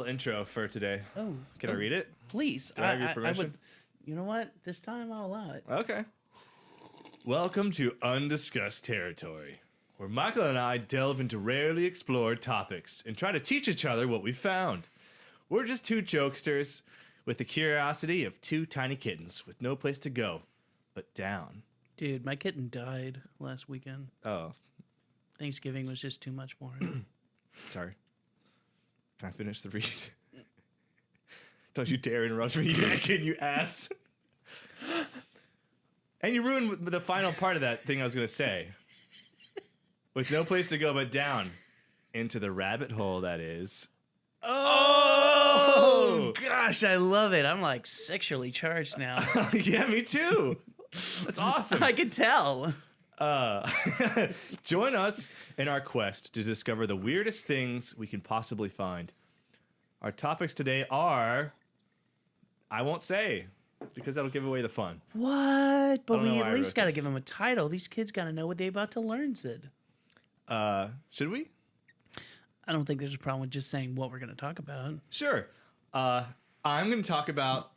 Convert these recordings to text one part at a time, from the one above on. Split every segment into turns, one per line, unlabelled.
little intro for today.
Oh,
Can I read it?
Please.
Do I have your permission?
would. You know what? This time I'll allow it.
Okay. Welcome to Undiscussed territory, where Michael and I delve into rarely explored topics and try to teach each other what we found. We're just two jokesters with the curiosity of two tiny kittens with no place to go but down.
Dude, my kitten died last weekend.
Oh,
Thanksgiving was just too much for him.
sorry. Can I finish the read? Don't you dare interrupt me, you kid, you ass. And you ruined the final part of that thing I was going to say. With no place to go but down into the rabbit hole that is.
Oh, gosh, I love it. I'm like sexually charged now.
Yeah, me too. That's awesome.
I can tell.
Join us in our quest to discover the weirdest things we can possibly find. Our topics today are... I won't say, because that'll give away the fun.
What? But
don't know
we
why
at
I
least
wrote
got to
this.
give them a title. These kids got to know what they're about to learn, Sid.
Should we?
I don't think there's a problem with just saying what we're going to talk about.
Sure. I'm going to talk about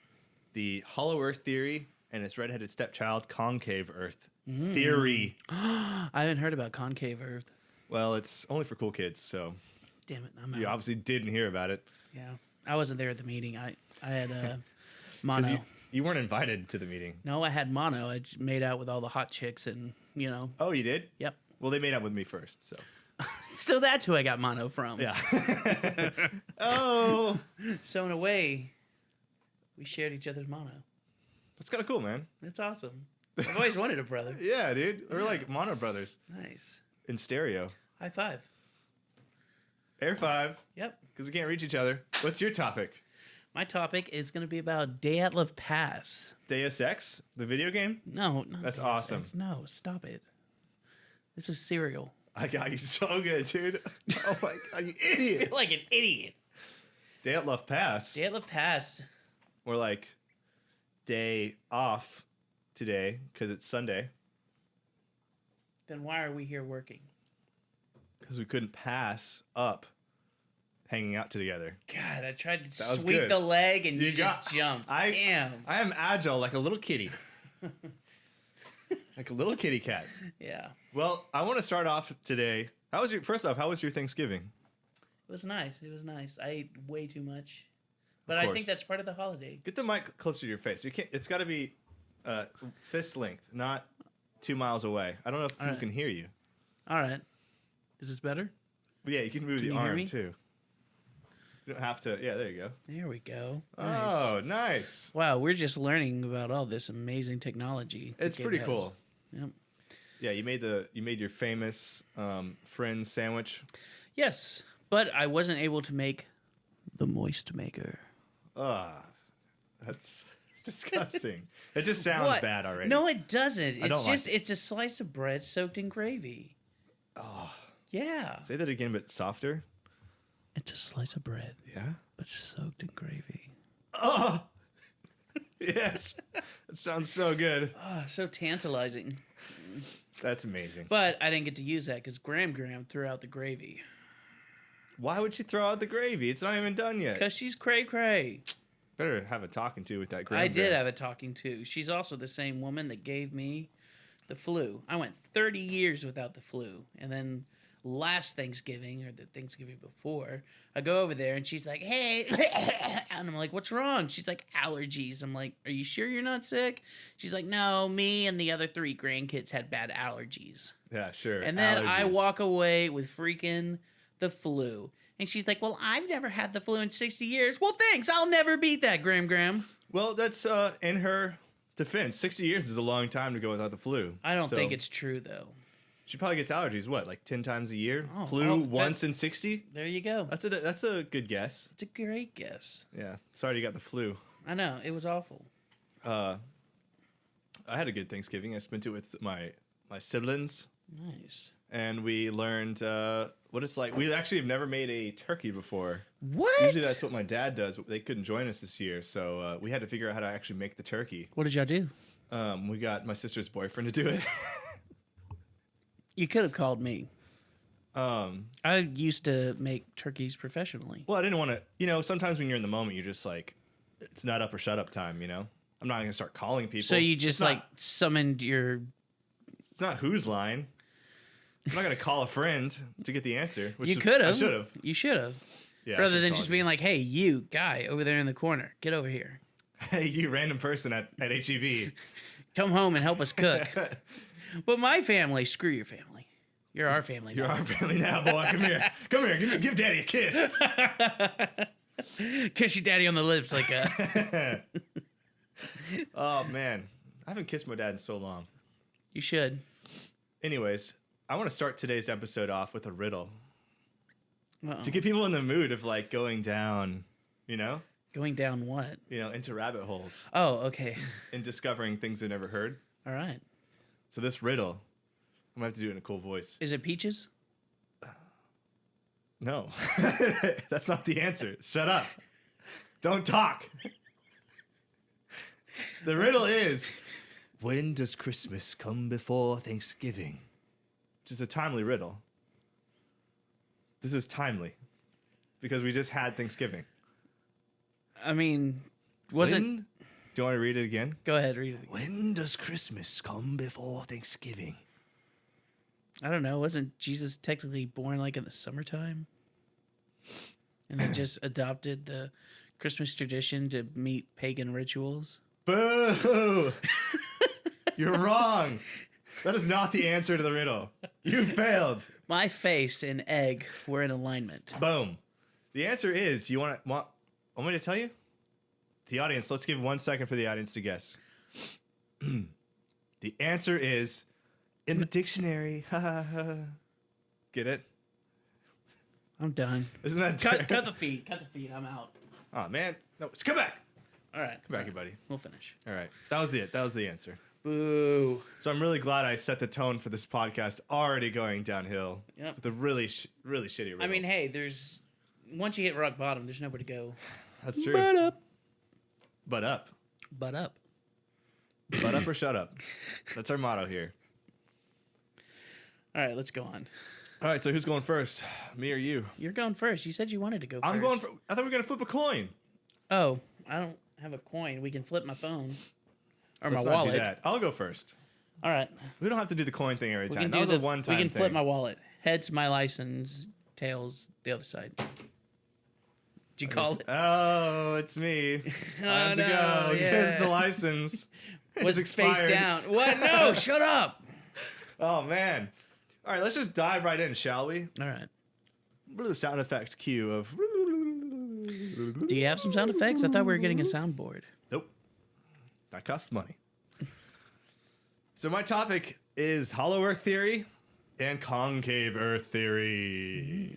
the hollow earth theory and its redheaded stepchild, concave earth theory.
I haven't heard about concave Earth.
Well, it's only for cool kids, so
Damn it, I'm out.
you obviously didn't hear about it.
Yeah, I wasn't there at the meeting. I had
'Cause
mono.
you weren't invited to the meeting.
No, I had mono. I just made out with all the hot chicks, and
Oh, you did?
Yep.
Well, they made out with me first, so.
So that's who I got mono from.
Yeah. Oh.
So in a way, we shared each other's mono.
That's kind of cool, man.
That's awesome. I've always wanted a brother.
Yeah, dude. We're like mono brothers
Nice.
in stereo.
High five.
Air five,
Yep.
because we can't reach each other. What's your topic?
My topic is going to be about Dyatlov Pass.
Deus Ex, the video game?
No, not
That's
Deus
awesome.
Ex. No, stop it. This is cereal.
I got you so good, dude. Oh my god, you
I
idiot.
feel like an idiot.
Dyatlov Pass.
Dyatlov Pass.
We're like day off today because it's Sunday
Then why are we here working?
because we couldn't pass up hanging out together.
God, I tried to
That was
sweep
good.
the leg and
You
you just jumped. Damn.
I am agile like a little kitty. Like a little kitty cat.
Yeah.
Well, I want to start off today. How was your Thanksgiving?
It was nice. It was nice. I ate way too much. But I
course.
think that's part of the holiday.
Get the mic closer to your face. You can't. It's got to be fist length, not 2 miles away. I don't know if people
right.
can hear you.
All right. Is this better?
But yeah, you can move
Can
the
you hear
arm
me?
too. You don't have to. Yeah, there you go.
There we go. Nice.
Oh, nice.
Wow, we're just learning about all this amazing technology. that
It's
Gabe
pretty
has.
cool.
Yep.
Yeah, you made your famous friend sandwich.
Yes, but I wasn't able to make the moist maker.
Ah, that's disgusting. It just sounds
What?
bad already.
No, it doesn't.
I don't
It's
like
just it's a slice of bread soaked in gravy.
Oh,
Yeah.
say that again, but softer.
It's a slice of bread,
Yeah.
but soaked in gravy.
Oh, yes. It sounds so good.
Ah, so tantalizing.
That's amazing.
But I didn't get to use that because Graham threw out the gravy.
Why would you throw out the gravy? It's not even done yet.
Because she's cray-cray.
Better have a talking to with that gravy.
I did have a talking to. She's also the same woman that gave me the flu. I went 30 years without the flu. And then last Thanksgiving, or the Thanksgiving before, I go over there and she's like, hey. And I'm like, what's wrong? She's like, allergies. I'm like, are you sure you're not sick? She's like, no, me and the other 3 grandkids had bad allergies.
Yeah, sure.
And then I
Allergies.
walk away with freaking the flu. And she's like, well, I've never had the flu in 60 years. Well, thanks. I'll never beat that, Graham.
Well, that's in her defense. 60 years is a long time to go without the flu.
I don't
So
think it's true, though.
She probably gets allergies, what, like 10 times a year?
Oh,
Flu
oh,
once in 60?
There you go.
That's a good guess.
It's a great guess.
Yeah. Sorry you got the flu.
I know. It was awful.
I had a good Thanksgiving. I spent it with my siblings,
Nice.
and we learned what it's like. We actually have never made a turkey before.
What?
Usually that's what my dad does. They couldn't join us this year, so we had to figure out how to actually make the turkey.
What did y'all do?
We got my sister's boyfriend to do it.
You could have called me. I used to make turkeys professionally.
Well, I didn't want to, sometimes when you're in the moment, you're just like, it's not up or shut up time, I'm not going to start calling people.
So you just summoned your...
It's not whose line. I'm not going to call a friend to get the answer.
You could have.
I should have.
You should have.
Yeah,
rather than just being like, hey, you guy over there in the corner, get over here.
Hey, you random person at HEB.
Come home and help us cook. But my family, screw your family. You're our family now.
You're our family now, boy. Come here. Come here. Give daddy a kiss.
Kiss your daddy on the lips like a...
Oh, man. I haven't kissed my dad in so long.
You should.
Anyways, I want to start today's episode off with a riddle.
Uh-oh.
To get people in the mood of like going down,
Going down what?
Into rabbit holes
Oh, okay.
and discovering things they've never heard.
All right.
So this riddle, I'm gonna have to do it in a cool voice.
Is it peaches?
No, that's not the answer. Shut up. Don't talk. The riddle is, when does Christmas come before Thanksgiving? Which is a timely riddle. This is timely because we just had Thanksgiving.
I mean, wasn't...
Do you want to read it again?
Go ahead, read it again.
When does Christmas come before Thanksgiving?
I don't know. Wasn't Jesus technically born like in the summertime? And they just adopted the Christmas tradition to meet pagan rituals?
Boo! You're wrong. That is not the answer to the riddle. You failed.
My face and egg were in alignment.
Boom. The answer is, want me to tell you? The audience, let's give 1 second for the audience to guess. The answer is in the dictionary. Get it?
I'm done.
Isn't that
cut the feed. Cut the feed. I'm out.
Oh, man. No, come back.
All right.
Come back, buddy.
We'll finish.
All right. That was it. That was the answer.
Boo.
So I'm really glad I set the tone for this podcast already going downhill.
Yep.
With a really shitty riddle.
I mean, hey, once you hit rock bottom, there's nowhere to go.
That's true.
But up.
But up.
But up.
But up or shut up. That's our motto here.
All right, let's go on.
All right, so who's going first? Me or you?
You're going first. You said you wanted to go first.
I'm going for... I thought we were going to flip a coin.
Oh, I don't have a coin. We can flip my phone. Or
Let's
my
not
wallet.
do that. I'll go first.
All right.
We don't have to do the coin thing every
We
time.
can
That was a one-time
We can flip
thing.
my wallet. Heads, my license. Tails, the other side. Did you call it?
Oh, it's me. I have to
no,
go.
yeah.
Here's the license.
Was
It's
face
expired.
down. What? No, shut up.
Oh, man. All right, let's just dive right in, shall we?
All right.
What are the sound effects cue of...
Do you have some sound effects? I thought we were getting a soundboard.
Nope. That costs money. So my topic is hollow earth theory and concave earth theory.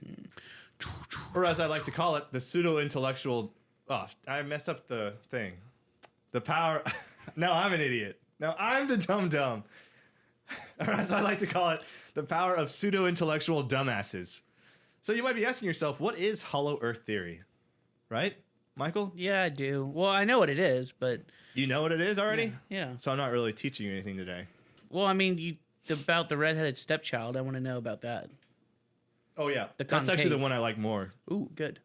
Or as I like to call it, the pseudo-intellectual... Oh, I messed up the thing. The power... No, I'm an idiot. No, I'm the dum-dum. Or as I like to call it, the power of pseudo-intellectual dumbasses. So you might be asking yourself, what is hollow earth theory? Right, Michael?
Yeah, I do. Well, I know what it is, but...
You know what it is already?
Yeah.
So I'm not really teaching you anything today.
Well, I mean, about the redheaded stepchild, I want to know about that.
Oh, yeah.
The
That's actually the
concave.
one I like more.
Ooh, good.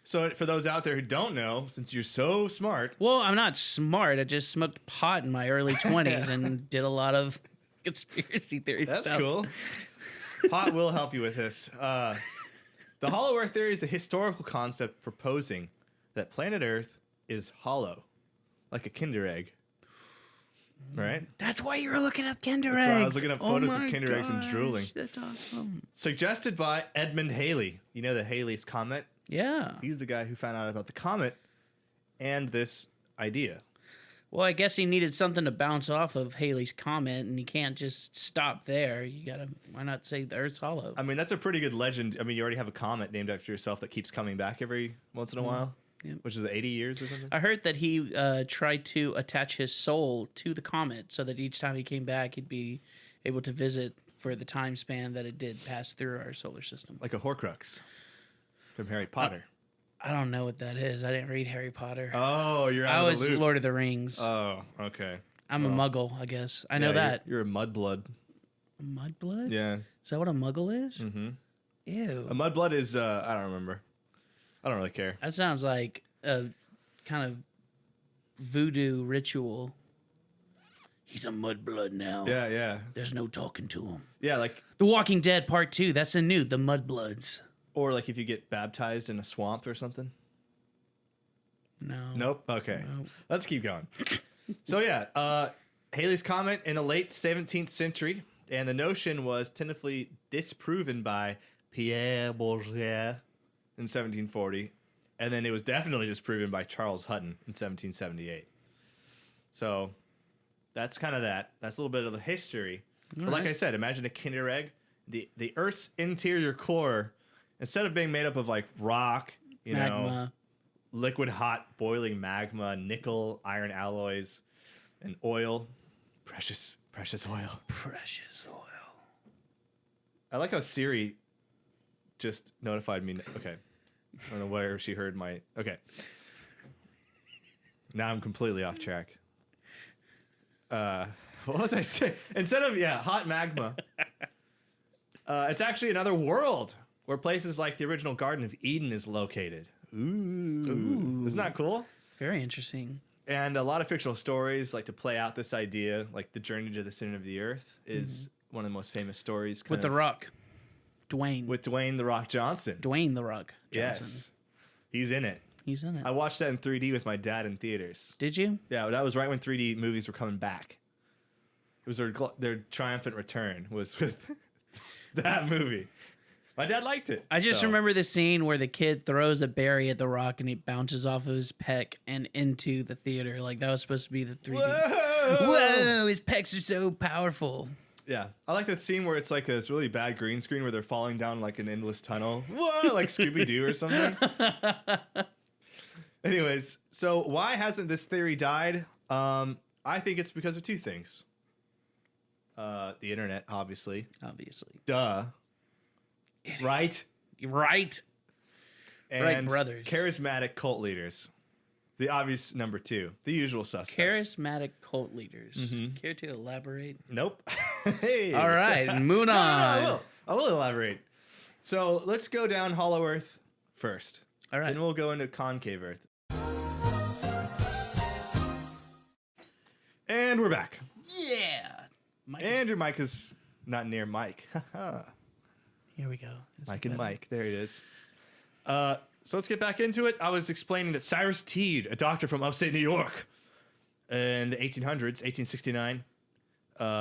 So for those out there who don't know, since you're so smart...
Well, I'm not smart. I just smoked pot in my early 20s and did a lot of conspiracy theory
That's
stuff.
cool. Pot will help you with this. The hollow earth theory is a historical concept proposing that planet Earth is hollow, like a Kinder egg. Right?
That's why you were looking up Kinder
That's
eggs.
why I was looking up photos of
my
Kinder eggs and
gosh,
drooling.
That's awesome.
Suggested by Edmund Halley. You know the Halley's Comet?
Yeah.
He's the guy who found out about the comet and this idea.
Well, I guess he needed something to bounce off of Halley's Comet, and you can't just stop there. You gotta, why not say the Earth's hollow?
I mean, that's a pretty good legend. I mean, you already have a comet named after yourself that keeps coming back every once in a while,
Yep.
which is 80 years or something.
I heard that he tried to attach his soul to the comet so that each time he came back, he'd be able to visit for the time span that it did pass through our solar system.
Like a Horcrux from Harry Potter.
I don't know what that is. I didn't read Harry Potter.
Oh, you're out
I
of
was
the loop.
Lord of the Rings.
Oh, okay.
I'm a muggle, I guess. I know
Yeah,
that.
You're a mudblood.
Mudblood?
Yeah.
Is that what a muggle is?
Mm-hmm.
Ew.
A mudblood is, I don't remember. I don't really care.
That sounds like a kind of voodoo ritual. He's a mudblood now.
Yeah, yeah.
There's no talking to him.
Yeah, like,
The Walking Dead Part 2. That's the Mudbloods.
or like if you get baptized in a swamp or something.
No.
Nope. Okay.
Nope.
Let's keep going. So yeah, Halley's Comet in the late 17th century, and the notion was tentatively disproven by Pierre Bourget in 1740, and then it was definitely disproven by Charles Hutton in 1778. So that's kind of that. That's a little bit of the history. But like
right.
I said, imagine a Kinder Egg. The Earth's interior core, instead of being made up of like rock, you know,
Magma.
liquid hot boiling magma, nickel, iron alloys, and oil, precious oil.
Precious oil.
I like how Siri just notified me. Okay, I don't know where she heard my. Okay, now I'm completely off track. What was I saying? Instead of hot magma, it's actually another world where places like the original Garden of Eden is located. Ooh. Isn't that cool?
Very interesting.
And a lot of fictional stories like to play out this idea, like the journey to the center of the earth is one of the most famous stories.
With The Rock. Dwayne.
With Dwayne The Rock Johnson.
Dwayne The Rock Johnson.
Yes. He's in it.
He's in it.
I watched that in 3D with my dad in theaters.
Did you?
Yeah, that was right when 3D movies were coming back. It was their triumphant return was with that movie. My dad liked it.
I just remember the scene where the kid throws a berry at The Rock and he bounces off of his pec and into the theater. Like, that was supposed to be the 3D. Whoa, his pecs are so powerful.
Yeah. I like that scene where it's like this really bad green screen where they're falling down like an endless tunnel. Whoa, like Scooby-Doo or something. Anyways, so why hasn't this theory died? I think it's because of two things. The internet, obviously.
Obviously.
Duh.
Idiot.
Right?
Right.
And
Right, brothers.
charismatic cult leaders. The obvious number two. The usual suspects.
Charismatic cult leaders.
Mhm.
Care to elaborate?
Nope. Hey.
All right, moving
No,
on.
I will elaborate. So let's go down Hollow Earth first.
All right.
Then we'll go into Concave Earth. And we're back.
Yeah. Mike
And your mic is not near Mike.
Here we go. Is
Mike
it
and
better?
Mike. There it is. So let's get back into it. I was explaining that Cyrus Teed, a doctor from upstate New York in the 1800s, 1869,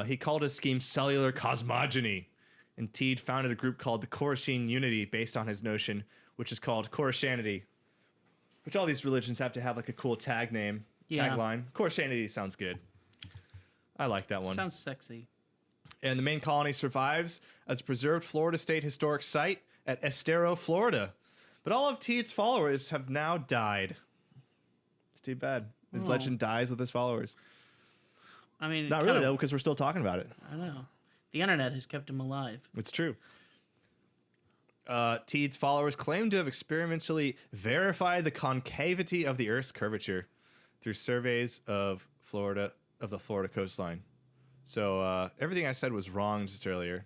he called his scheme cellular cosmogony. And Teed founded a group called the Koreshan Unity based on his notion, which is called Koreshanity. Which all these religions have to have like a cool tagline. Koreshanity sounds good. I like that one.
Sounds sexy.
And the main colony survives as a preserved Florida State Historic Site at Estero, Florida. But all of Teed's followers have now died. It's too bad. His legend dies with his followers.
I mean,
Not really, though, because we're still talking about it.
I know. The internet has kept him alive.
It's true. Teed's followers claim to have experimentally verified the concavity of the Earth's curvature through surveys of the Florida coastline. So everything I said was wrong just earlier.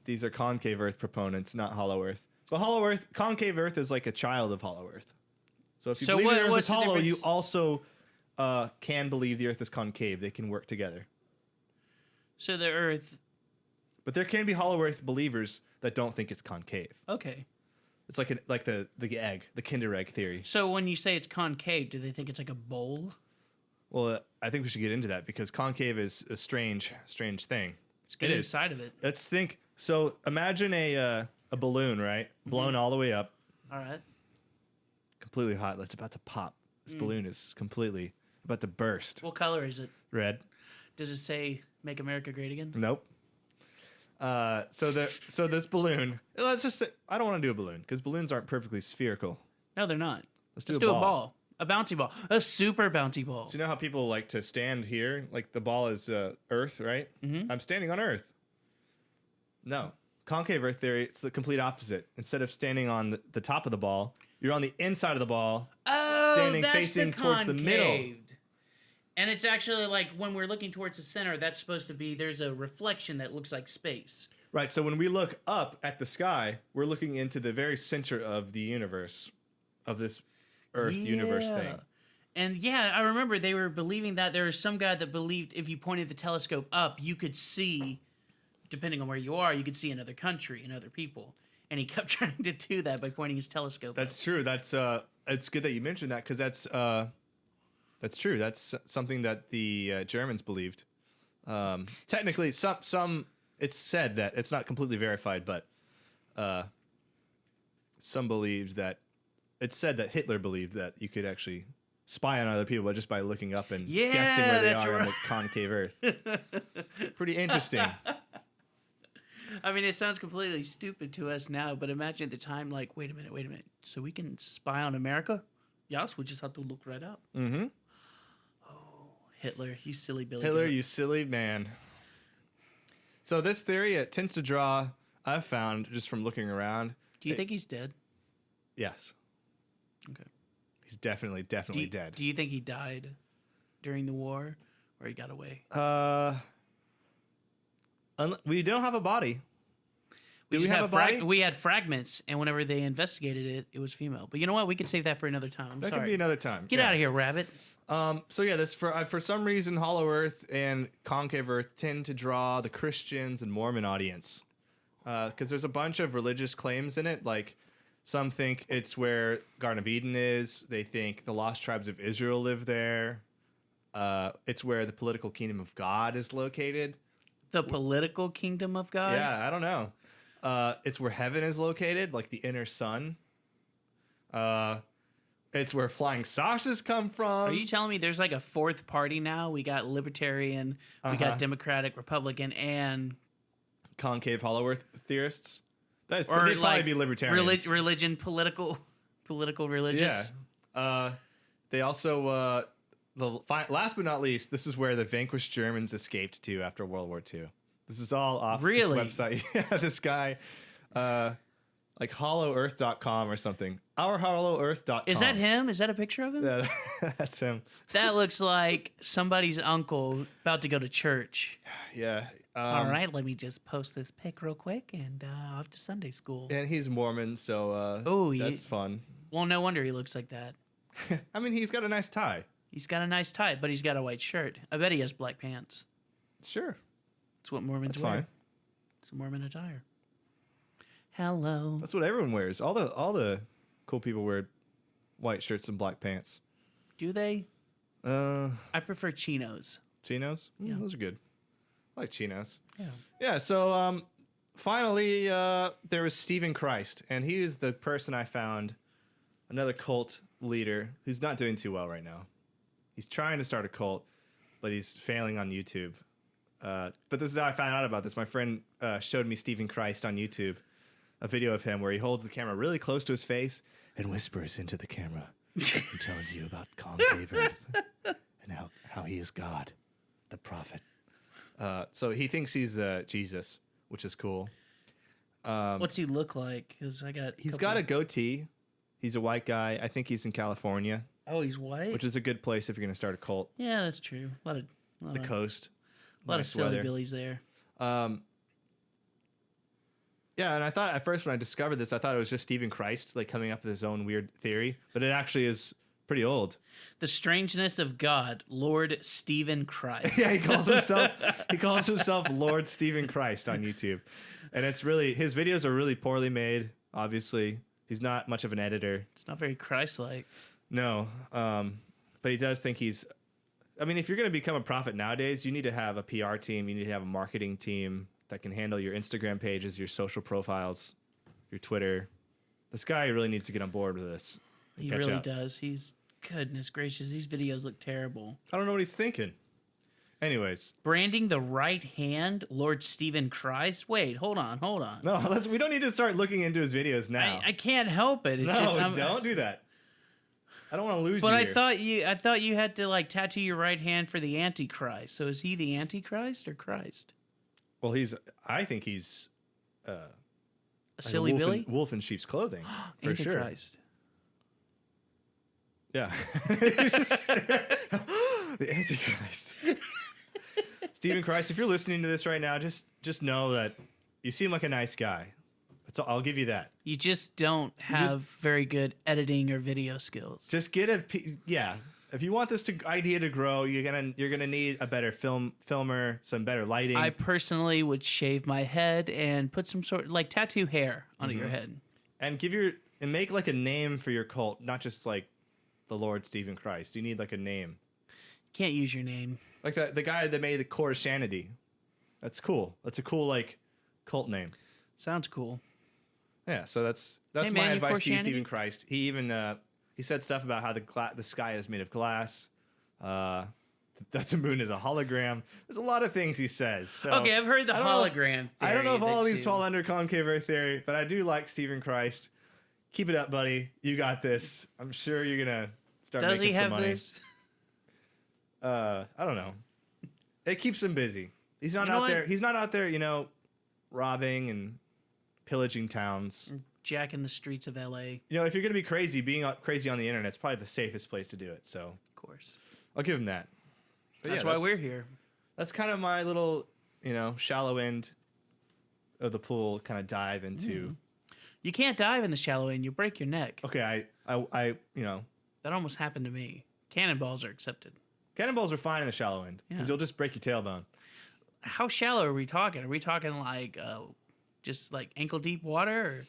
These are concave Earth proponents, not hollow Earth. But hollow Earth, concave Earth is like a child of hollow Earth. So if you believe the Earth is hollow, you also can believe the Earth is concave. They can work together.
So the Earth.
But there can be hollow Earth believers that don't think it's concave.
Okay.
It's like the egg, the Kinder Egg theory.
So when you say it's concave, do they think it's like a bowl?
Well, I think we should get into that because concave is a strange thing.
Let's get inside of it.
Let's think. So imagine a balloon, right? Blown all the way up.
All right.
Completely hot. It's about to pop. This balloon is completely about to burst.
What color is it?
Red.
Does it say "Make America Great Again"?
Nope. So this balloon. Let's just say I don't want to do a balloon because balloons aren't perfectly spherical.
No, they're not.
Let's do
a ball. A bouncy ball. A super bouncy ball.
So you know how people like to stand here? Like the ball is Earth, right? Mm-hmm. I'm standing on Earth. No. Concave Earth theory, it's the complete opposite. Instead of standing on the top of the ball, you're on the inside of the ball, standing facing towards the middle.
And it's actually like when we're looking towards the center, that's supposed to be, there's a reflection that looks like space.
Right. So when we look up at the sky, we're looking into the very center of the universe, of this Earth universe thing.
And yeah, I remember they were believing that there was some guy that believed if you pointed the telescope up, you could see, depending on where you are, you could see another country and other people. And he kept trying to do that by pointing his telescope.
That's true. That's it's good that you mentioned that because that's true. That's something that the Germans believed. Technically, some it's said that it's not completely verified, but some believed that it's said that Hitler believed that you could actually spy on other people just by looking up and guessing where they are on the concave Earth. Pretty interesting.
I mean, it sounds completely stupid to us now, but imagine at the time, like, wait a minute. So we can spy on America? Yes, we just have to look right up.
Mm-hmm.
Oh, Hitler, you silly Billy.
Hitler, you silly man. So this theory, it tends to draw, I've found, just from looking around.
Do you think he's dead?
Yes.
Okay.
He's definitely dead.
Do you think he died during the war, or he got away?
We don't have a body. Do we have a body?
We had fragments, and whenever they investigated it, it was female. But you know what? We could save that for another time.
That could be another time.
Get out of here, rabbit.
So yeah, this for some reason, Hollow Earth and Concave Earth tend to draw the Christians and Mormon audience because there's a bunch of religious claims in it. Like some think it's where Garden of Eden is. They think the lost tribes of Israel live there. It's where the political kingdom of God is located.
The political kingdom of God?
Yeah, I don't know. It's where heaven is located, like the inner sun. It's where flying saucers come from.
Are you telling me there's like a fourth party now? We got Libertarian, we got Democratic, Republican, and
Concave Hollow Earth theorists. They'd probably be libertarians.
Religion, political, religious.
Yeah. They also... last but not least, this is where the vanquished Germans escaped to after World War II. This is all off this website. Yeah, this guy, like hollowearth.com or something. Ourhollowearth.com.
Is that him? Is that a picture of him?
Yeah, that's him.
That looks like somebody's uncle about to go to church.
Yeah.
All right, let me just post this pic real quick and off to Sunday school.
And he's Mormon, so that's fun.
Well, no wonder he looks like that.
I mean, he's got a nice tie.
He's got a nice tie, but he's got a white shirt. I bet he has black pants.
Sure.
That's what Mormons
That's
wear.
fine.
It's a Mormon attire. Hello.
That's what everyone wears. All the cool people wear white shirts and black pants.
Do they?
I
prefer chinos.
Chinos?
Yeah.
Those are good. I like chinos.
Yeah.
Yeah, so finally there was Stephen Christ, and he is the person I found, another cult leader who's not doing too well right now. He's trying to start a cult, but he's failing on YouTube. But this is how I found out about this. My friend showed me Stephen Christ on YouTube, a video of him where he holds the camera really close to his face and whispers into the camera and tells you about Concave Earth and how he is God, the prophet. So he thinks he's Jesus, which is cool.
What's he look like? Because
he's got a goatee. He's a white guy. I think he's in California.
Oh, he's white?
Which is a good place if you're going to start a cult.
Yeah, that's true. A lot
the coast.
A lot of silly billies there.
Yeah, and I thought at first when I discovered this, I thought it was just Stephen Christ like coming up with his own weird theory, but it actually is pretty old.
The strangeness of God, Lord Stephen Christ.
Yeah, he calls himself Lord Stephen Christ on YouTube. And it's really, his videos are really poorly made, obviously. He's not much of an editor.
It's not very Christ-like.
No, but he does think he's... I mean, if you're going to become a prophet nowadays, you need to have a PR team. You need to have a marketing team that can handle your Instagram pages, your social profiles, your Twitter. This guy really needs to get on board with this.
He really does. Goodness gracious, these videos look terrible.
I don't know what he's thinking. Anyways.
Branding the right hand, Lord Stephen Christ? Wait, hold on.
No, we don't need to start looking into his videos now.
I can't help it.
Don't do that. I don't want to lose you.
But I thought you had to like tattoo your right hand for the Antichrist. So is he the Antichrist or Christ?
Well, I think he's
a silly Billy?
Wolf in sheep's clothing. For
Antichrist.
Sure. Yeah. The Antichrist. Stephen Christ, if you're listening to this right now, just know that You seem like a nice guy. I'll give you that.
You just don't have very good editing or video skills.
Just get yeah. If you want this idea to grow, you're gonna need a better filmer, some better lighting.
I personally would shave my head and put some sort like tattoo hair onto your head.
And make like a name for your cult, not just like the Lord Stephen Christ. You need like a name.
Can't use your name.
Like the guy that made the Corshanity. That's cool. That's a cool like cult name.
Sounds cool.
Yeah, so that's my advice to you, Stephen Christ. He even he said stuff about how the sky is made of glass, that the moon is a hologram. There's a lot of things he says. So
Okay, I've heard the hologram theory.
I don't know if all of these fall under concave ray theory, but I do like Stephen Christ. Keep it up, buddy. You got this. I'm sure you're gonna start making some money.
Does he have this?
I don't know. It keeps him busy. He's not out there. He's not out there, robbing and pillaging towns.
Jack in the streets of LA.
If you're gonna be crazy, being crazy on the internet is probably the safest place to do it. So,
of course,
I'll give him that. But
that's why we're here.
That's kind of my little, shallow end of the pool kind of dive into.
You can't dive in the shallow end; you break your neck.
Okay, I
that almost happened to me. Cannonballs are accepted.
Cannonballs are fine in the shallow end because you'll just break your tailbone.
How shallow are we talking? Are we talking like just like ankle deep water, or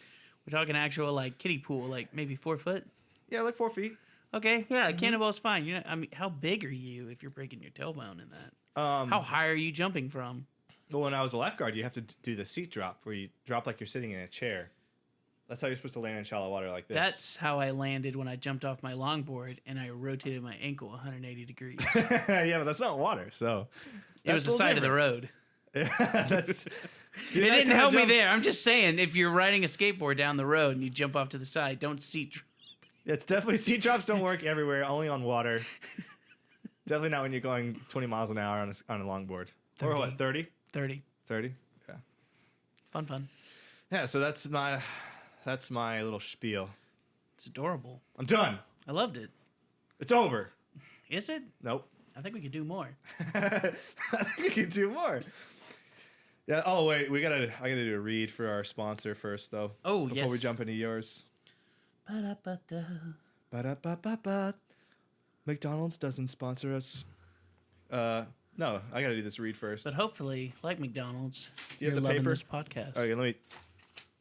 we're talking actual like kiddie pool, like maybe 4 foot?
Yeah, like 4 feet.
Okay, yeah, cannonball's fine. I mean, how big are you if you're breaking your tailbone in that? How high are you jumping from?
Well, when I was a lifeguard, you have to do the seat drop, where you drop like you're sitting in a chair. That's how you're supposed to land in shallow water like this.
That's how I landed when I jumped off my longboard and I rotated my ankle 180 degrees.
Yeah, but that's not water, so
it was the side of the road.
Yeah, that's.
It didn't help me there. I'm just saying, if you're riding a skateboard down the road and you jump off to the side, don't seat drop.
It's definitely seat drops don't work everywhere, only on water. Definitely not when you're going 20 miles an hour on a longboard.
30.
Or what, 30?
30.
30? Yeah.
Fun.
Yeah, so that's my little spiel.
It's adorable.
I'm done.
I loved it.
It's over.
Is it?
Nope.
I think we could do more.
I think we can do more. Yeah. Oh wait, I gotta do a read for our sponsor first, though.
Oh yes.
Before we jump into yours.
Ba-da-ba-da.
Ba-da-ba-ba-ba. McDonald's doesn't sponsor us. No, I gotta do this read first.
But hopefully, like McDonald's,
do you have
you're
the
loving
paper?
this podcast.
Okay, let me.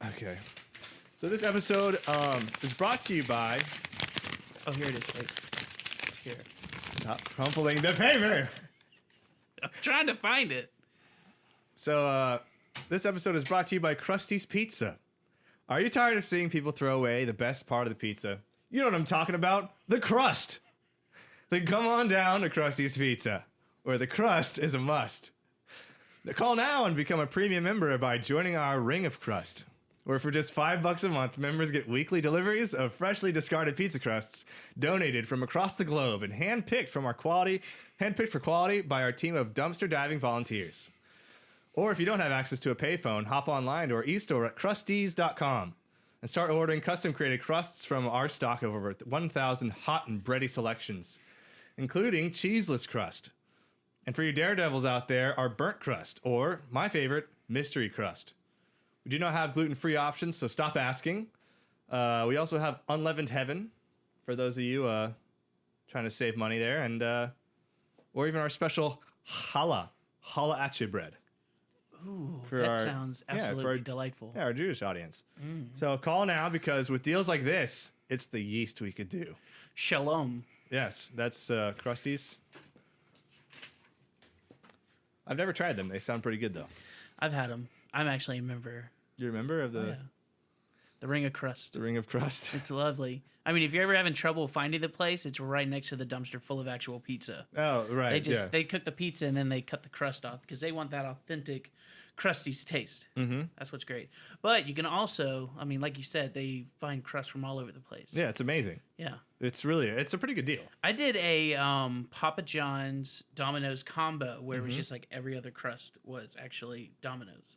Okay. So this episode is brought to you by.
Oh, here it is. Wait. Here.
Stop crumpling the paper.
I'm trying to find it.
So this episode is brought to you by Krusty's Pizza. Are you tired of seeing people throw away the best part of the pizza? You know what I'm talking about, the crust. Then come on down to Krusty's Pizza, where the crust is a must. Call now and become a premium member by joining our Ring of Crust, where for just $5 a month, members get weekly deliveries of freshly discarded pizza crusts donated from across the globe and handpicked for quality by our team of dumpster diving volunteers. Or if you don't have access to a payphone, hop online to our e-store at crusties.com and start ordering custom-created crusts from our stock of over 1,000 hot and bready selections, including cheeseless crust. And for you daredevils out there, our burnt crust, or my favorite, mystery crust. We do not have gluten-free options, so stop asking. We also have unleavened heaven for those of you trying to save money there, and or even our special challah atche bread.
Ooh, that sounds absolutely delightful.
Yeah, our Jewish audience. So call now, because with deals like this, it's the yeast we could do.
Shalom.
Yes, that's Krusty's. I've never tried them. They sound pretty good, though.
I've had them. I'm actually a member.
You're a member of the
the Ring of Crust.
The Ring of Crust.
It's lovely. I mean, if you're ever having trouble finding the place, it's right next to the dumpster full of actual pizza.
Oh, right.
They cook the pizza and then they cut the crust off because they want that authentic Krusty's taste.
Mm-hmm.
That's what's great. But you can also, I mean, like you said, they find crust from all over the place.
Yeah, it's amazing.
Yeah.
It's a pretty good deal.
I did a Papa John's Domino's combo where it was just like every other crust was actually Domino's.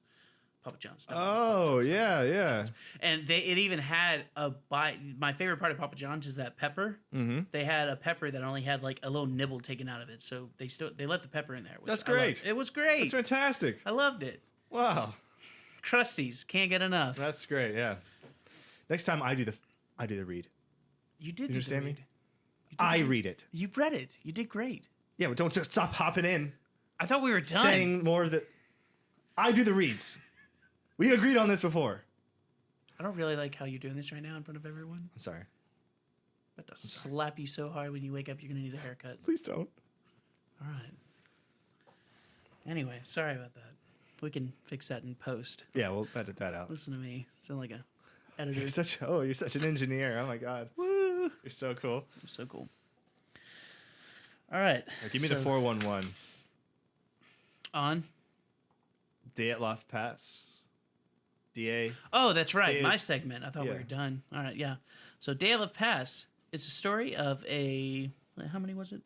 Papa John's.
Oh, yeah.
And it even had my favorite part of Papa John's is that pepper. Mm-hmm. They had a pepper that only had like a little nibble taken out of it, so they let the pepper in there.
That's great.
It was great.
That's fantastic.
I loved it.
Wow.
Crusties, can't get enough.
That's great. Yeah. Next time I do the read.
You did
You understand me?
You did
I read it.
You read it. You did great.
Yeah, but don't just stop hopping in.
I thought we were done.
Saying more of the. I do the reads. We agreed on this before.
I don't really like how you're doing this right now in front of everyone.
I'm sorry.
I'm about to slap you so hard when you wake up you're going to need a haircut.
Please don't.
All right. Anyway, sorry about that. We can fix that in post.
Yeah, we'll edit that out.
Listen to me. Sound like a editor.
You're such an engineer. Oh my god.
Woo!
You're so cool.
You're so cool. All right.
Now, give me the 411.
On.
Dyatlov Pass. DA.
Oh, that's right.
Day-
My segment. I thought we
Yeah.
were done. All right, yeah. So Dyatlov Pass is a story of a... How many was it?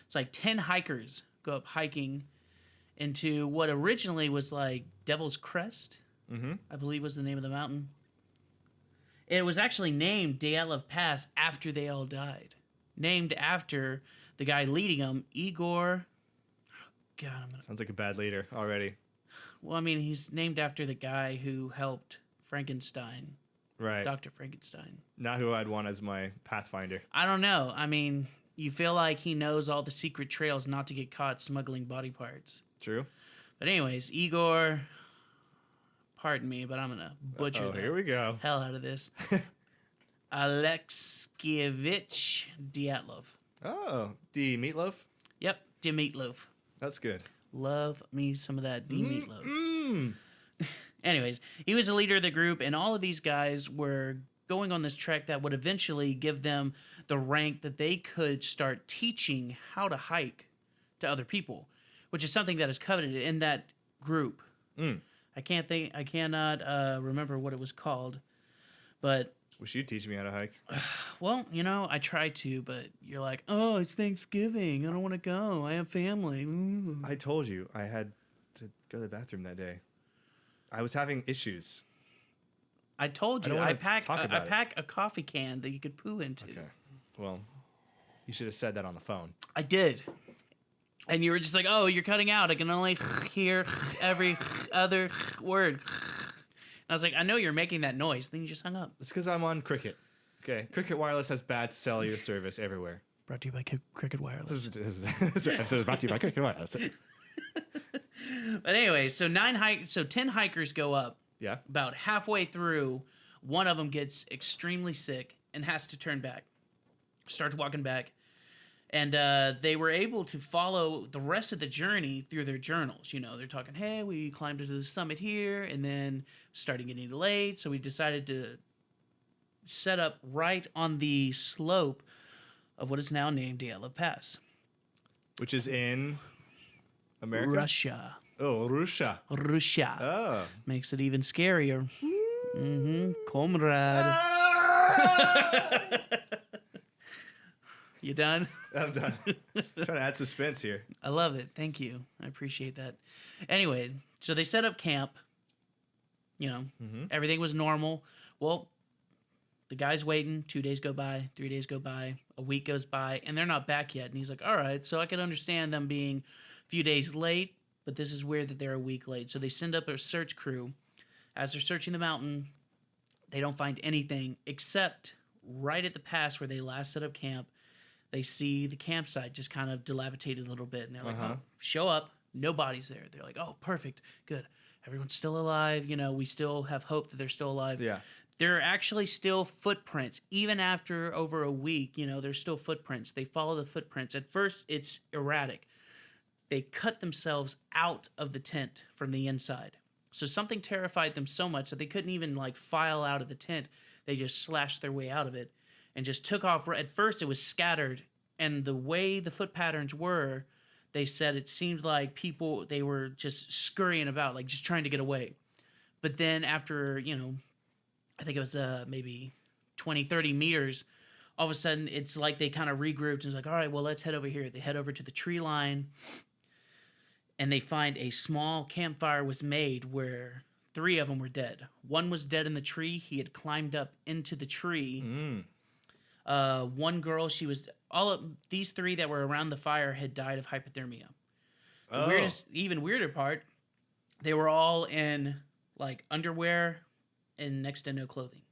It's like 10 hikers go up hiking into what originally was like Devil's Crest, I believe was the name of the mountain. It was actually named Dyatlov Pass after they all died. Named after the guy leading them, Igor... God, I'm gonna...
Sounds like a bad leader already.
Well, I mean, he's named after the guy who helped Frankenstein,
Right.
Dr. Frankenstein.
Not who I'd want as my Pathfinder.
I don't know. I mean, you feel like he knows all the secret trails not to get caught smuggling body parts.
True.
But anyways, Igor, pardon me, but I'm going to butcher
Oh,
the
here we go.
hell out of this. Alexievich Dyatlov.
Oh, D Meatloaf?
Yep, Meatloaf.
That's good.
Love me some of that Meatloaf.
Mm.
Anyways, he was the leader of the group, and all of these guys were going on this trek that would eventually give them the rank that they could start teaching how to hike to other people, which is something that is coveted in that group.
Mm.
I cannot remember what it was called, but
Wish you'd teach me how to hike.
well, you know, I tried to, but you're like, oh, it's Thanksgiving. I don't want to go. I have family. Ooh.
I told you I had to go to the bathroom that day. I was having issues.
I told
I
you.
don't
I
wanna
pack
talk
I
about it.
pack a coffee can that you could poo into.
Okay. Well, you should have said that on the phone.
I did. And you were just like, oh, you're cutting out. I can only hear every other word. And I was like, I know you're making that noise. Then you just hung up.
It's because I'm on Cricket. Okay. Cricket Wireless has bad cellular service everywhere.
Brought to you by Cricket Wireless.
This episode is brought to you by Cricket Wireless.
But anyway, so 10 hikers go up.
Yeah.
About halfway through, one of them gets extremely sick and has to turn back. Starts walking back. And they were able to follow the rest of the journey through their journals. You know, they're talking, hey, we climbed to the summit here, and then starting getting late, so we decided to set up right on the slope of what is now named Dyatlov Pass.
Which is in America?
Russia.
Oh, Russia.
Russia.
Oh.
Makes it even scarier. Comrade. You done?
I'm done. Trying to add suspense here.
I love it. Thank you. I appreciate that. Anyway, so they set up camp. You know, everything was normal. Well, the guy's waiting. 2 days go by. 3 days go by. A week goes by. And they're not back yet. And he's like, all right, so I can understand them being a few days late. But this is weird that they're a week late. So they send up a search crew. As they're searching the mountain, they don't find anything except right at the pass where they last set up camp. They see the campsite just kind of dilapidated a little bit. And they're like, oh, show up. No bodies there. They're like, oh, perfect. Good. Everyone's still alive. You know, we still have hope that they're still alive.
Yeah.
There are actually still footprints. Even after over a week, you know, there's still footprints. They follow the footprints. At first, it's erratic. They cut themselves out of the tent from the inside. So something terrified them so much that they couldn't even, like, file out of the tent. They just slashed their way out of it and just took off. At first, it was scattered. And the way the foot patterns were, they said it seemed like people, they were just scurrying about, like just trying to get away. But then after, you know, I think it was maybe 20, 30 meters, all of a sudden it's like they kind of regrouped and it's like, all right, well, let's head over here. They head over to the tree line and they find a small campfire was made where 3 of them were dead. One was dead in the tree. He had climbed up into the tree. One girl, these 3 that were around the fire had died of hypothermia. The weirdest, even weirder part, they were all in like underwear and next to no clothing.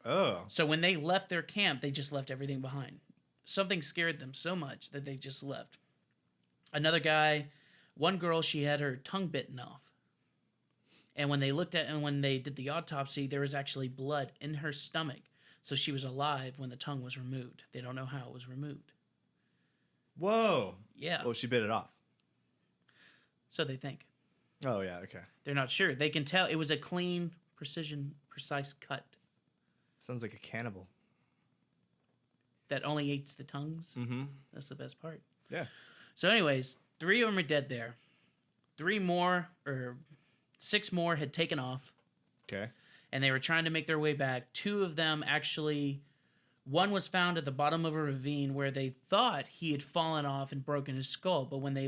Oh.
So when they left their camp, they just left everything behind. Something scared them so much that they just left. Another guy, one girl, she had her tongue bitten off. And when they when they did the autopsy, there was actually blood in her stomach. So she was alive when the tongue was removed. They don't know how it was removed.
Whoa.
Yeah.
Well, she bit it off.
So they think.
Oh, yeah, okay.
They're not sure. They can tell it was a clean, precise cut.
Sounds like a cannibal.
That only eats the tongues.
Mm-hmm.
That's the best part.
Yeah.
So anyways, 3 of them are dead there. 6 more had taken off.
Okay.
And they were trying to make their way back. 2 of them actually, one was found at the bottom of a ravine where they thought he had fallen off and broken his skull. But when they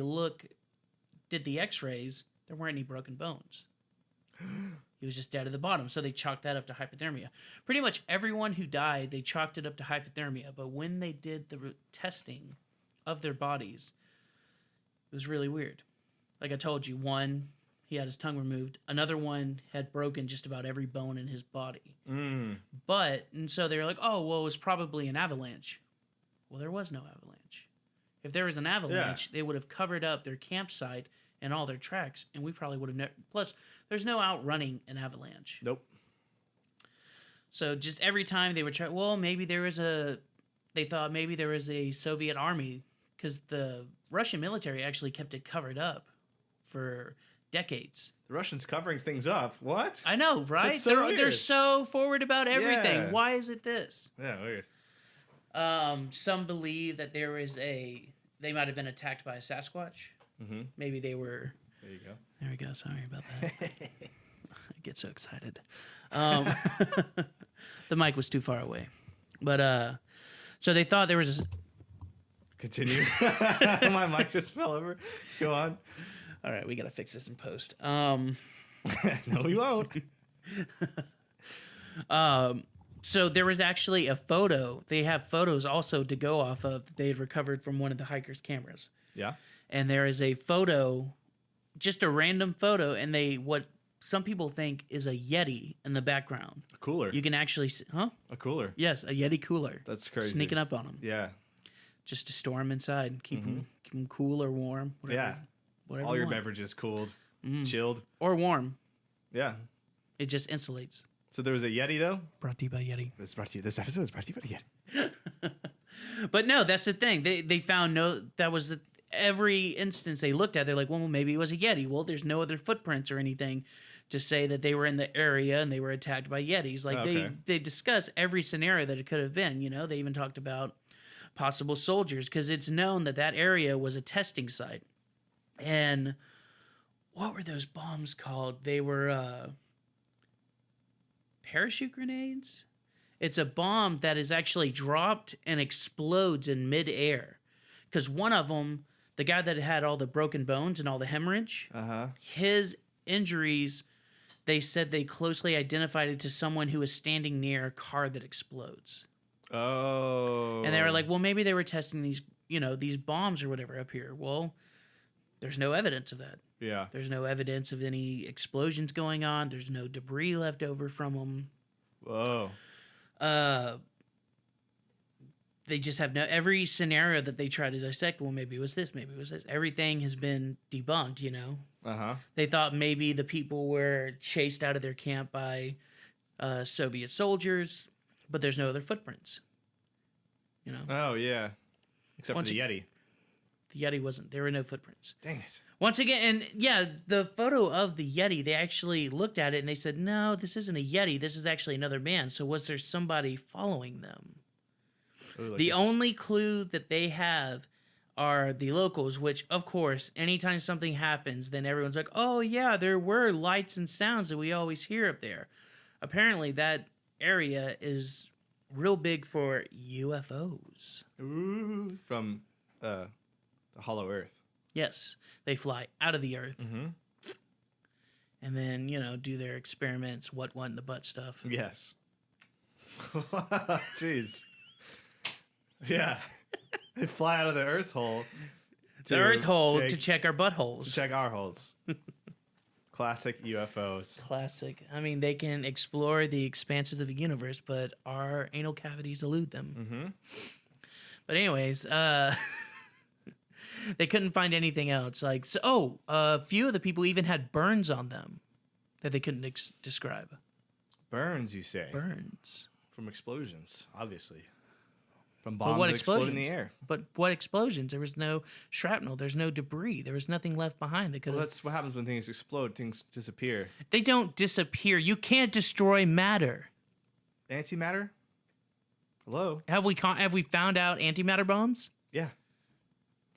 did the x-rays, there weren't any broken bones. He was just dead at the bottom. So they chalked that up to hypothermia. Pretty much everyone who died, they chalked it up to hypothermia. But when they did the testing of their bodies, it was really weird. Like I told you, one, he had his tongue removed. Another one had broken just about every bone in his body. And so they were like, oh, well, it was probably an avalanche. Well, there was no avalanche. If there was an avalanche, they would have covered up their campsite and all their tracks, and we probably would have never... Plus, there's no outrunning an avalanche.
Nope.
So just every time they would try... Well, maybe there was a... They thought maybe there was a Soviet army, because the Russian military actually kept it covered up for decades.
The Russians covering things up. What?
I know, right?
That's so
they're so forward about everything.
Yeah.
Why is it this?
Yeah, weird.
Some believe that there is they might have been attacked by a Sasquatch.
Mm-hmm.
Maybe they were...
There you go.
There we go. Sorry about that. I get so excited. The mic was too far away. But, so they thought there was...
Continue. My mic just fell over. Go on.
All right, we got to fix this in post.
No, we won't.
So there was actually a photo. They have photos also to go off of that they had recovered from one of the hikers' cameras.
Yeah.
And there is a photo, just a random photo, and what some people think is a Yeti in the background.
A cooler.
You can actually see, huh?
A cooler.
Yes, a Yeti cooler.
That's crazy.
Sneaking up on them.
Yeah.
Just to store them inside, keep them cool or warm. Whatever, whatever
All
you
your
want.
beverages cooled, chilled.
Or warm.
Yeah.
It just insulates.
So there was a Yeti, though?
Brought to you by Yeti.
This episode is brought to you by Yeti.
But no, that's the thing. They found every instance they looked at, they're like, well, maybe it was a Yeti. Well, there's no other footprints or anything to say that they were in the area and they were attacked by Yetis. Like they discuss every scenario that it could have been. You know, they even talked about possible soldiers because it's known that area was a testing site. And what were those bombs called? They were parachute grenades. It's a bomb that is actually dropped and explodes in midair. Because one of them, the guy that had all the broken bones and all the hemorrhage, his injuries, they said they closely identified it to someone who was standing near a car that explodes.
Oh.
And they were like, well, maybe they were testing these bombs or whatever up here. Well, there's no evidence of that.
Yeah.
There's no evidence of any explosions going on. There's no debris left over from them.
Whoa.
They just have every scenario that they try to dissect. Well, maybe it was this, maybe it was this. Everything has been debunked, you know? They thought maybe the people were chased out of their camp by Soviet soldiers, but there's no other footprints. You know?
Oh, yeah. Except for the Yeti.
The Yeti wasn't. There were no footprints.
Dang it.
Once again, and yeah, the photo of the Yeti, they actually looked at it and they said, no, this isn't a Yeti. This is actually another man. So was there somebody following them?
Ooh, like
the only clue that they have are the locals, which, of course, anytime something happens, then everyone's like, oh, yeah, there were lights and sounds that we always hear up there. Apparently, that area is real big for UFOs.
Ooh. From the hollow earth.
Yes, they fly out of the earth.
Mm-hmm.
And then, do their experiments, what, and the butt stuff.
Yes. Jeez. Yeah. They fly out of the Earth's hole.
The Earth hole to
check,
check our
to
buttholes.
check our holes. Classic UFOs.
Classic. I mean, they can explore the expanses of the universe, but our anal cavities elude them.
Mm-hmm.
But anyways, they couldn't find anything else. Like, so, a few of the people even had burns on them that they couldn't describe.
Burns, you say?
Burns.
From explosions, obviously. From
But
bombs
what
that explode in
explosions?
the air.
But what explosions? There was no shrapnel. There's no debris. There was nothing left behind. They could
Well,
have.
that's what happens when things explode. Things disappear.
They don't disappear. You can't destroy matter.
Antimatter? Hello?
Have we found out antimatter bombs?
Yeah.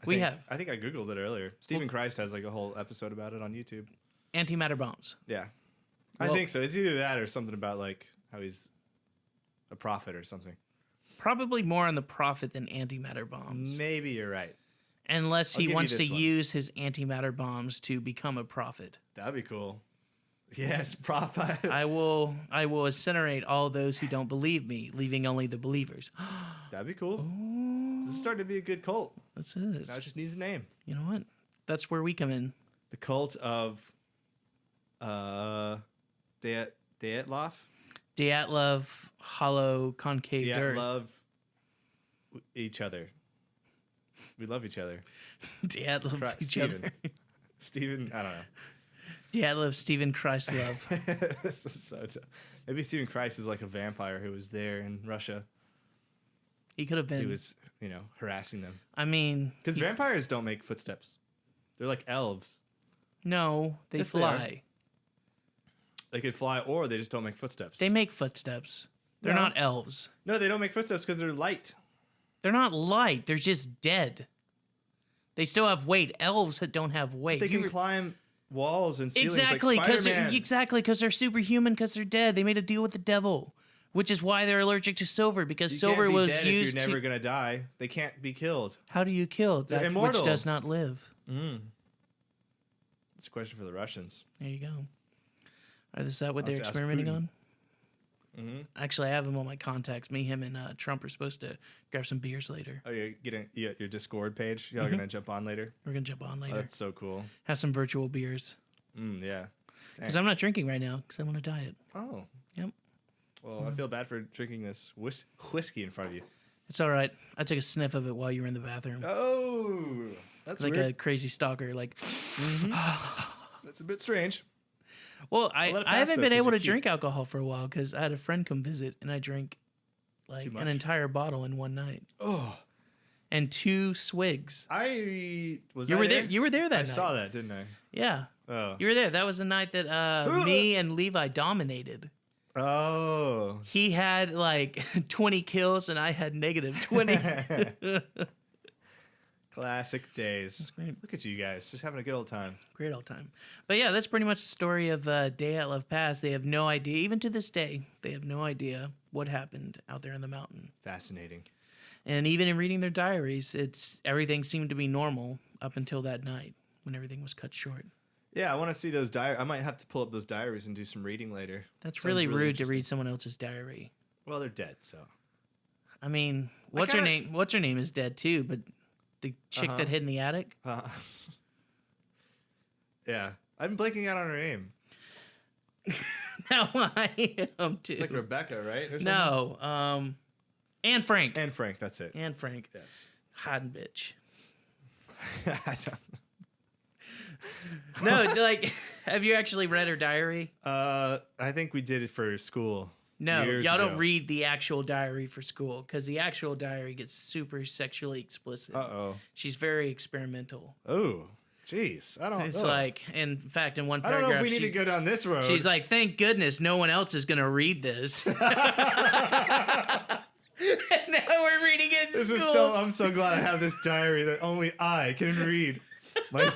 We have.
I think I Googled it earlier. Stephen Christ has like a whole episode about it on YouTube.
Antimatter bombs.
Yeah.
Well-
I think so. It's either that or something about like how he's a prophet or something.
Probably more on the prophet than antimatter bombs.
Maybe you're right.
Unless
I'll
he
give you
wants to
this one.
use his antimatter bombs to become a prophet.
That'd be cool. Yes, prophet.
I will incinerate all those who don't believe me, leaving only the believers.
That'd be cool.
Oh,
This is starting to be a good cult.
that's it.
Now it just needs a name.
You know what? That's where we come in.
The cult of Dyatlov.
Dyatlov, hollow, concave dirt.
Love each other. We love each other.
Dyatlov,
Cri-
each
Steven.
other.
Stephen, I don't know.
Dyatlov, Stephen Christ love.
This is so tough. Maybe Stephen Christ is like a vampire who was there in Russia.
He could have been.
He was, harassing them.
I mean,
Because vampires don't make footsteps. They're like elves.
no, they
Yes, they are.
fly.
They could fly or they just don't make footsteps.
They make footsteps. They're
No.
not elves.
No, they don't make footsteps because they're light.
They're not light. They're just dead. They still have weight. Elves don't have weight.
They
You
can
were-
climb walls and ceilings
exactly
like
because
Spider-Man.
they're superhuman because they're dead. They made a deal with the devil, which is why they're allergic to silver because
You
silver
can't be
was
dead
used
if you're never
to.
gonna die. They can't be killed.
How do you kill
They're
that which
immortal.
does not live?
It's a question for the Russians.
There you go. Is that what they're
Let's ask
experimenting
Putin.
on?
Mm-hmm.
Actually, I have him on my contacts. Me, him, and Trump are supposed to grab some beers later.
Oh, you're getting your Discord page. Y'all gonna jump on later.
We're gonna jump on
Oh,
later.
that's so cool.
Have some virtual beers
Yeah.
because I'm not drinking right now because I'm on a diet.
Oh.
Yep.
Well, I feel bad for drinking this whiskey in front of you.
It's all right. I took a sniff of it while you were in the bathroom.
Oh, that's
Like
weird.
a crazy stalker. Like,
That's a bit strange.
well,
I'll let it
I
pass,
haven't
though,
been
'cause
able
you're
to
cute.
drink alcohol for a while because I had a friend come visit and I drank like
Too much?
an entire bottle in one night
Oh,
and 2 swigs.
I was.
You
I
were there. You were there that
I
night.
saw that, didn't I?
Yeah,
Oh.
you were there. That was the night that me and Levi dominated.
Oh.
He had like 20 kills and I had negative 20.
Classic days.
great.
Look at you guys, just having a good old time.
Great old time. But yeah, that's pretty much the story of Dyatlov Pass. They have no idea, even to this day, they have no idea what happened out there in the mountain.
Fascinating.
And even in reading their diaries, everything seemed to be normal up until that night when everything was cut short.
Yeah, I want to see those diaries. I might have to pull up those diaries and do some reading later.
That's
Sounds
really rude to
interesting.
read someone else's diary.
Well, they're dead, so.
I mean, what's her
kinda-
name? What's her name is dead too, but the chick
Uh-huh.
that hid in the attic.
Yeah, I'm blanking out on her name.
Now I am too.
It's like Rebecca, right? Or something?
No, Anne Frank.
Anne Frank, that's it.
Anne Frank.
Yes.
Hot bitch.
I don't-
No, like, have you actually read her diary?
I think we did it for school.
No,
years
y'all
ago.
don't read the actual diary for school because the actual diary gets super sexually explicit.
Uh-oh.
She's very experimental.
Oh, jeez. I don't
It's
know.
like, in fact, in one
I don't
paragraph,
know if we need to go down this road.
she's like, "Thank goodness no one else is gonna read this." And now we're reading it in
This
school.
is I'm so glad I have this diary that only I can read. My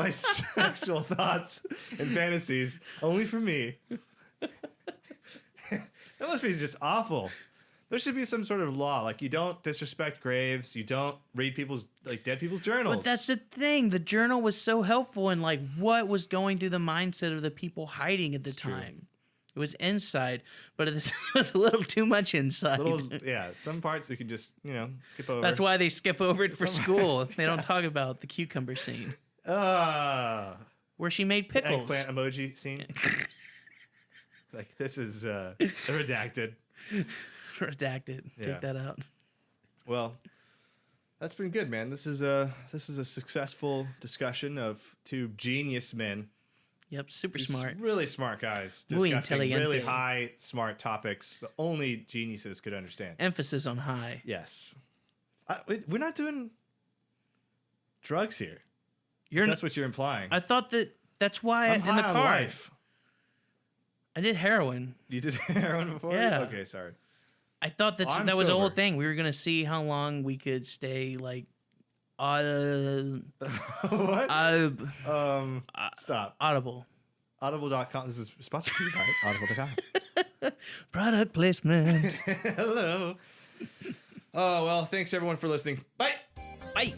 sexual thoughts and fantasies, only for me. That must be just awful. There should be some sort of law, like you don't disrespect graves, you don't read dead people's journals.
But that's the thing. The journal was so helpful in like what was going through the mindset of the people hiding at the
It's true.
time. It was inside, but it was a little too much inside.
Some parts you can just, skip over.
That's why they skip over it for school. They don't talk about the cucumber scene. Where she made pickles.
Eggplant emoji scene. Like, this is redacted.
Redacted.
Yeah.
Take that out.
Well, that's been good, man. This is a successful discussion of two genius men.
Yep, super smart.
Really smart guys
Muy
discussing
inteligente.
really high, smart topics that only geniuses could understand.
Emphasis on high.
Yes. We're not doing drugs here. That's what you're implying.
I thought that's why
I'm
in the
high on
car.
life.
I did heroin.
You did heroin before?
Yeah.
Okay, sorry.
I thought that
I'm
was the whole
sober.
thing. We were gonna see how long we could stay like,
What? Stop.
audible.
Audible.com. This is sponsored by Audible.com.
Product placement.
Hello. Oh, well, thanks everyone for listening. Bye.
Bye.